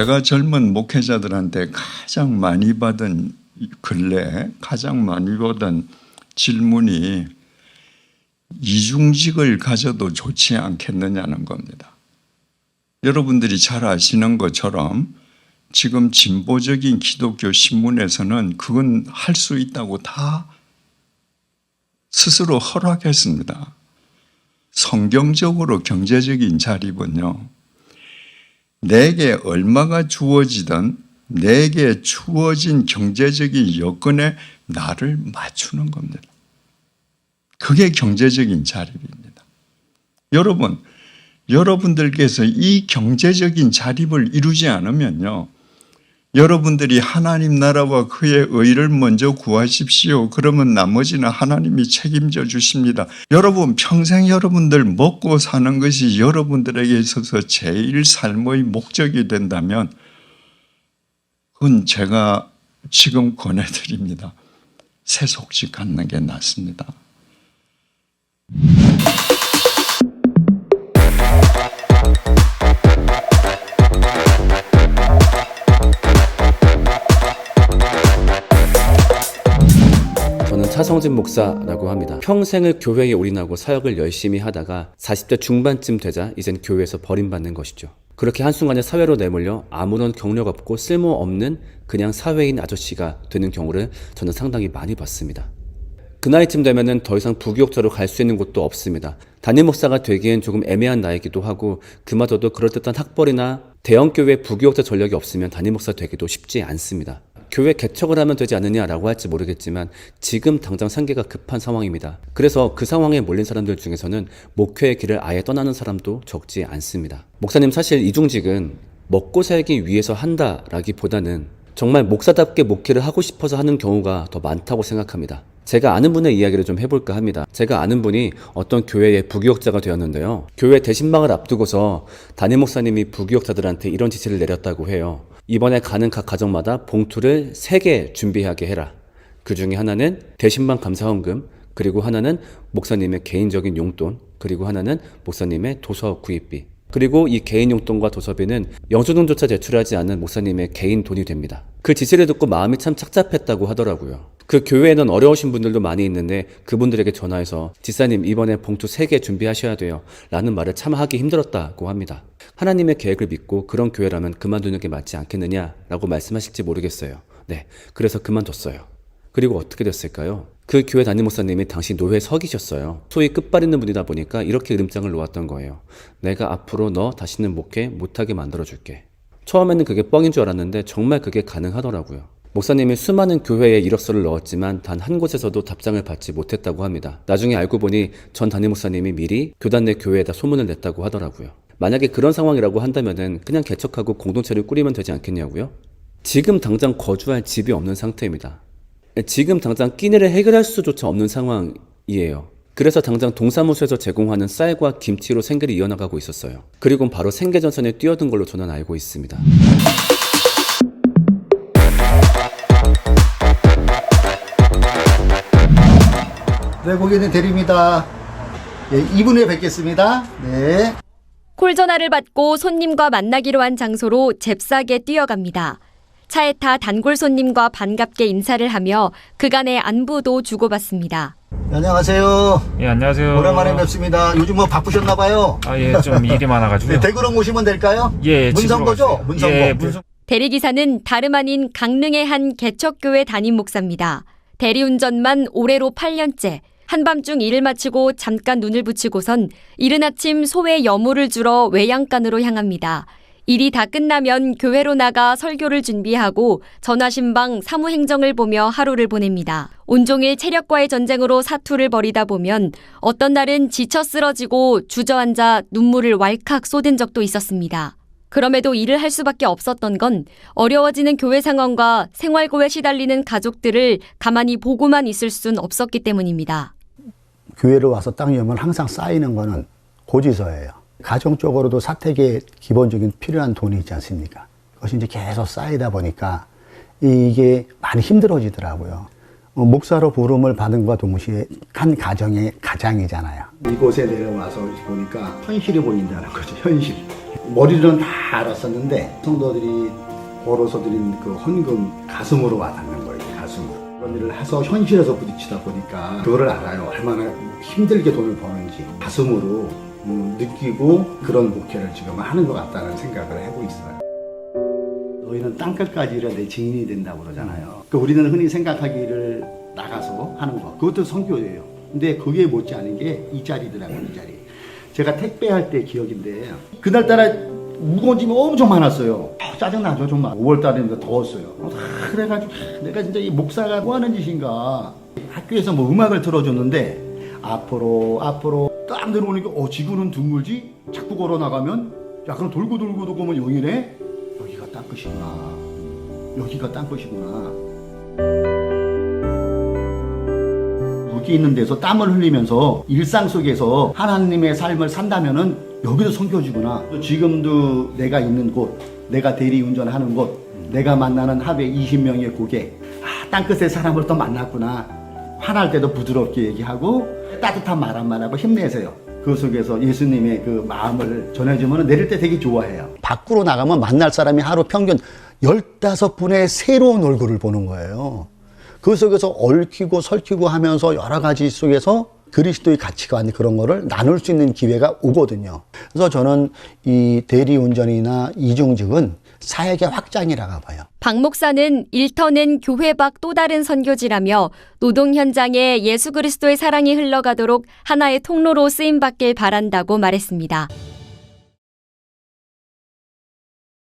제가 젊은 목회자들한테 가장 많이 받은 근래 가장 많이 받은 질문이 이중직을 가져도 좋지 않겠느냐는 겁니다. 여러분들이 잘 아시는 것처럼 지금 진보적인 기독교 신문에서는 그건 할 수 있다고 다 스스로 허락했습니다. 성경적으로 경제적인 자립은요, 내게 얼마가 주어지든 내게 주어진 경제적인 여건에 나를 맞추는 겁니다. 그게 경제적인 자립입니다. 여러분들께서 이 경제적인 자립을 이루지 않으면요, 여러분들이 하나님 나라와 그의 의를 먼저 구하십시오. 그러면 나머지는 하나님이 책임져 주십니다. 여러분, 평생 여러분들 먹고 사는 것이 여러분들에게 있어서 제일 삶의 목적이 된다면 그건 제가 지금 권해드립니다. 세속직 갖는 게 낫습니다. 저는 차성진 목사라고 합니다. 평생을 교회에 올인하고 사역을 열심히 하다가 40대 중반쯤 되자 이젠 교회에서 버림받는 것이죠. 그렇게 한순간에 사회로 내몰려 아무런 경력 없고 쓸모없는 그냥 사회인 아저씨가 되는 경우를 저는 상당히 많이 봤습니다. 그 나이쯤 되면은 더 이상 부교육자로 갈 수 있는 곳도 없습니다. 담임 목사가 되기엔 조금 애매한 나이기도 하고 그마저도 그럴듯한 학벌이나 대형교회 부교육자 전력이 없으면 담임 목사 되기도 쉽지 않습니다. 교회 개척을 하면 되지 않느냐라고 할지 모르겠지만 지금 당장 상계가 급한 상황입니다. 그래서 그 상황에 몰린 사람들 중에서는 목회의 길을 아예 떠나는 사람도 적지 않습니다. 목사님, 사실 이중직은 먹고 살기 위해서 한다라기보다는 정말 목사답게 목회를 하고 싶어서 하는 경우가 더 많다고 생각합니다. 제가 아는 분의 이야기를 좀 해볼까 합니다. 제가 아는 분이 어떤 교회의 부교역자가 되었는데요. 교회 대신방을 앞두고서 담임 목사님이 부교역자들한테 이런 지시를 내렸다고 해요. 이번에 가는 각 가정마다 봉투를 3개 준비하게 해라. 그 중에 하나는 대신방 감사헌금, 그리고 하나는 목사님의 개인적인 용돈, 그리고 하나는 목사님의 도서 구입비. 그리고 이 개인 용돈과 도서비는 영수증조차 제출하지 않는 목사님의 개인 돈이 됩니다. 그 지시를 듣고 마음이 참 착잡했다고 하더라고요. 그 교회에는 어려우신 분들도 많이 있는데 그분들에게 전화해서 지사님 이번에 봉투 3개 준비하셔야 돼요 라는 말을 참 하기 힘들었다고 합니다. 하나님의 계획을 믿고 그런 교회라면 그만두는 게 맞지 않겠느냐라고 말씀하실지 모르겠어요. 네, 그래서 그만뒀어요. 그리고 어떻게 됐을까요? 그 교회 담임 목사님이 당시 노회 서기셨어요. 소위 끝발 있는 분이다 보니까 이렇게 이름장을 놓았던 거예요. 내가 앞으로 너 다시는 목회 못하게 만들어줄게. 처음에는 그게 뻥인 줄 알았는데 정말 그게 가능하더라고요. 목사님이 수많은 교회에 이력서를 넣었지만 단 한 곳에서도 답장을 받지 못했다고 합니다. 나중에 알고 보니 전 담임 목사님이 미리 교단 내 교회에다 소문을 냈다고 하더라고요. 만약에 그런 상황이라고 한다면은 그냥 개척하고 공동체를 꾸리면 되지 않겠냐고요? 지금 당장 거주할 집이 없는 상태입니다. 지금 당장 끼니를 해결할 수조차 없는 상황이에요. 그래서 당장 동사무소에서 제공하는 쌀과 김치로 생계를 이어나가고 있었어요. 그리고 바로 생계전선에 뛰어든 걸로 저는 알고 있습니다. 네, 고객님 대리입니다. 네, 2분 후에 뵙겠습니다. 네. 콜전화를 받고 손님과 만나기로 한 장소로 잽싸게 뛰어갑니다. 차에 타 단골 손님과 반갑게 인사를 하며 그간의 안부도 주고받습니다. 안녕하세요. 예, 안녕하세요. 오랜만에 뵙습니다. 요즘 뭐 바쁘셨나 봐요. 아, 예, 좀 일이 많아가지고요. 네, 대구로 모시면 될까요? 예, 문성거죠? 문성거. 예, 문성. 대리기사는 다름 아닌 강릉의 한 개척교회 담임 목사입니다. 대리운전만 올해로 8년째. 한밤중 일을 마치고 잠깐 눈을 붙이고선 이른 아침 소의 여물을 주러 외양간으로 향합니다. 일이 다 끝나면 교회로 나가 설교를 준비하고 전화신방 사무행정을 보며 하루를 보냅니다. 온종일 체력과의 전쟁으로 사투를 벌이다 보면 어떤 날은 지쳐 쓰러지고 주저앉아 눈물을 왈칵 쏟은 적도 있었습니다. 그럼에도 일을 할 수밖에 없었던 건 어려워지는 교회 상황과 생활고에 시달리는 가족들을 가만히 보고만 있을 순 없었기 때문입니다. 교회를 와서 딱 열면 항상 쌓이는 거는 고지서예요. 가정적으로도 사택에 기본적인 필요한 돈이 있지 않습니까? 그것이 이제 계속 쌓이다 보니까 이게 많이 힘들어지더라고요. 목사로 부름을 받은 것과 동시에 한 가정의 가장이잖아요. 이곳에 내려와서 보니까 현실이 보인다는 거죠, 현실. 머리로는 다 알았었는데 성도들이 벌어서 드린 그 헌금 가슴으로 와닿는 거예요. 가슴으로. 그런 일을 해서 현실에서 부딪히다 보니까 그거를 알아요. 얼마나 힘들게 돈을 버는지 가슴으로 느끼고 그런 목회를 지금 하는 것 같다는 생각을 하고 있어요. 너희는 땅끝까지 이르러 내 증인이 된다고 그러잖아요. 그러니까 우리는 흔히 생각하기를 나가서 하는 거. 그것도 선교예요. 근데 그게 못지않은 게 이 자리더라고요. 이 자리. 제가 택배할 때 기억인데 그날따라 무거운 짐이 엄청 많았어요. 짜증나죠 정말. 5월달이니까 더웠어요. 그래가지고 내가 진짜 이 목사가 뭐 하는 짓인가. 학교에서 뭐 음악을 틀어줬는데 앞으로 딱 내려오니까 지구는 둥글지? 자꾸 걸어 나가면 야 그럼 돌고 보면 여기네? 여기가 땅끝이구나. 여기가 땅끝이구나. 여기 있는 데서 땀을 흘리면서 일상 속에서 하나님의 삶을 산다면은 여기도 선교지구나. 지금도 내가 있는 곳, 내가 대리운전하는 곳, 내가 만나는 하루에 20명의 고객, 땅끝의 사람을 또 만났구나. 화날 때도 부드럽게 얘기하고 따뜻한 말 한마디 하고 힘내세요. 그 속에서 예수님의 그 마음을 전해주면 내릴 때 되게 좋아해요. 밖으로 나가면 만날 사람이 하루 평균 15분의 새로운 얼굴을 보는 거예요. 그 속에서 얽히고 설키고 하면서 여러 가지 속에서 그리스도의 가치관 그런 거를 나눌 수 있는 기회가 오거든요. 그래서 저는 이 대리운전이나 이중직은 사역의 확장이라고 봐요. 박 목사는 일터는 교회 밖 또 다른 선교지라며 노동 현장에 예수 그리스도의 사랑이 흘러가도록 하나의 통로로 쓰임받길 바란다고 말했습니다.